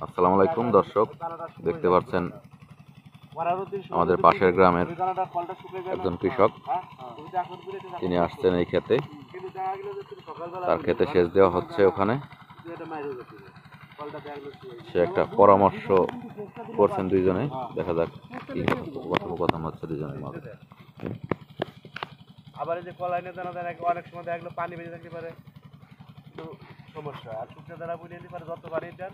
আসসালামু আলাইকুম দর্শক, দেখতে পাচ্ছেন আমাদের পাশের গ্রামের একজন কৃষক। তিনি আসছেন এই ক্ষেতে, তার ক্ষেতে সেচ দেওয়া হচ্ছে। ওখানে সে একটা পরামর্শ করছেন দুইজনে। দেখা যাক কি কথোপকথন হচ্ছে দুইজনের মাঝে। আবার এই যে কলাই নিয়ে দানা দেয় অনেক সময় দেখা গেলো পানি বেঁচে থাকতে পারে, একটু সমস্যা। আর শুকনো দানা বুঝে নিতে পারে, যত পানি দেন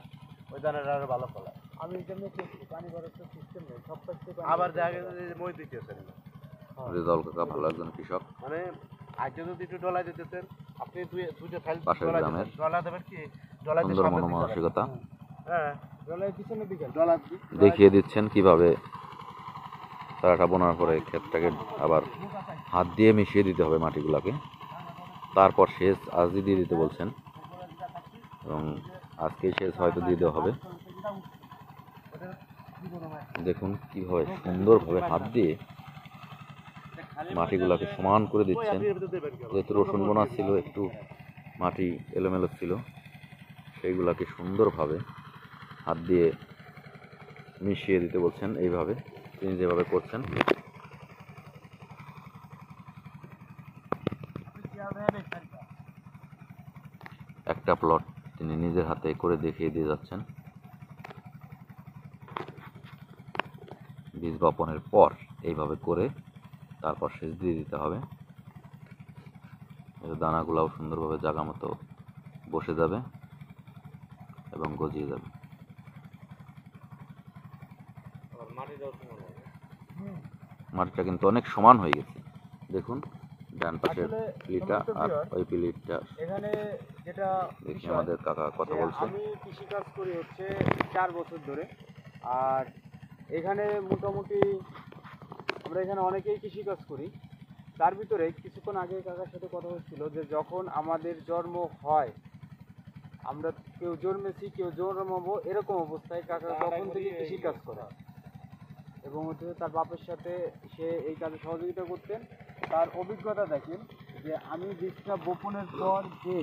ওই দানাটা আরো ভালো ফল। আমি এখানে পানি ভরার তো সিস্টেম নেই, সব পাশে আবার দেখা গেছে যে মই দিতেছেন না। রেজাউল কাকা ভালো একজন কৃষক, মানে আগে যদি একটু ডলা দিতেছেন, আপনি দুইটা ফাইল পাশের গ্রামের ডলা দেবেন কি ডলা দিয়ে সুন্দর মনোমানসিকতা। হ্যাঁ, ডলার পিছনের দিকে ডলা দেখিয়ে দিচ্ছেন কিভাবে চারাটা বোনার পরে ক্ষেতটাকে আবার হাত দিয়ে মিশিয়ে দিতে হবে মাটিগুলাকে, তারপর সেচ আজই দিয়ে দিতে বলছেন এবং আজকেই সেচ হয়তো দিয়ে দেওয়া হবে। দেখুন কিভাবে সুন্দরভাবে হাত দিয়ে মাটিগুলাকে সমান করে দিচ্ছেন। যেহেতু রসুন বোনা ছিল, একটু মাটি এলোমেলো ছিল, সেইগুলাকে সুন্দরভাবে হাত দিয়ে মিশিয়ে দিতে বলছেন। এইভাবে তিনি যেভাবে করছেন, একটা প্লট তিনি নিজের হাতে করে দেখিয়ে দিয়ে যাচ্ছেন। বীজ বপনের পর এইভাবে করে তারপর সেচ দিয়ে দিতে হবে। দানাগুলাও সুন্দরভাবে জায়গা মতো বসে যাবে এবং গজিয়ে যাবে। মাটিটা কিন্তু অনেক সমান হয়ে গেছে। দেখুন ডান পাশের পিলিটা আর ওই পিলিটা। এখানে যেটা দেখি আমাদের কাকা কথা বলছে। আমি কৃষিকাজ করি হচ্ছে 4 বছর ধরে। আর এখানে মোটামুটি আমরা এখানে অনেকেই কৃষিকাজ করি। তার ভিতরে কিছুক্ষণ আগে কাকার সাথে কথা হচ্ছিল যে যখন আমাদের জন্ম হয়, আমরা কেউ জন্মেছি কেউ জন্মাবো এরকম অবস্থায় কাকা তখন থেকে কৃষিকাজ করে এবং হচ্ছে তার বাপের সাথে সে এই কাজে সহযোগিতা করতেন। তার অভিজ্ঞতা দেখেন যে আমি বীজটা বপনের পর যে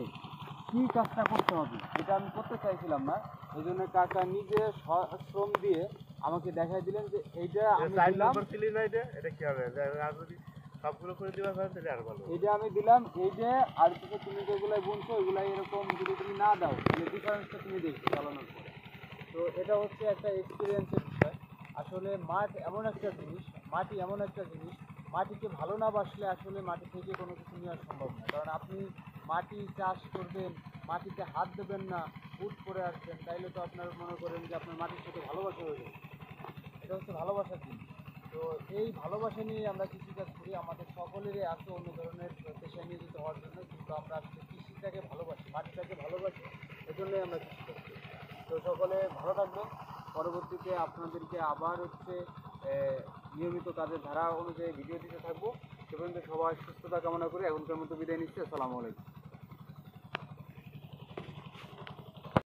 কী কাজটা করতে হবে এটা আমি করতে চাইছিলাম না, এই জন্য কাকা নিজে শ্রম দিয়ে আমাকে দেখাই দিলেন যে এইটা আমি সবগুলো করে দিবা তাহলে আর ভালো। এইটা আমি দিলাম, এই যে আর কিছু তুমি যেগুলো বুনছো ওইগুলাই এরকম যদি তুমি না দাও তাহলে ডিফারেন্সটা তুমি দেখবে চালানোর পরে। তো এটা হচ্ছে একটা এক্সপিরিয়েন্সের বিষয়। আসলে মাটি এমন একটা জিনিস, মাটিকে ভালো না বাসলে আসলে মাটি থেকে কোনো কিছু নেওয়া সম্ভব না। কারণ আপনি মাটি চাষ করবেন, মাটিতে হাত দেবেন না, বুট করে আসবেন, তাইলে তো আপনার মনে করেন যে আপনার মাটির সাথে ভালোবাসা হয়ে যাবে। এটা হচ্ছে ভালোবাসার জিনিস। তো এই ভালোবাসা নিয়ে আমরা কৃষিকাজ করি। আমাদের সকলেরই আছে অন্য ধরনের পেশায় নিয়োজিত হওয়ার জন্য, কিন্তু আমরা আসলে কৃষিটাকে ভালোবাসি, মাটিটাকে ভালোবাসি, এজন্যই আমরা কৃষিকাজ করি। তো সকলে ভালো থাকবেন। পরবর্তীতে আপনাদেরকে আবার হচ্ছে নিয়মিত কাজের ধারা অনুযায়ী ভিডিও দিতে থাকবো। সে পর্যন্ত সবাই সুস্থতা কামনা করে এখনকার মতো বিদায় নিচ্ছি। আসসালামু আলাইকুম।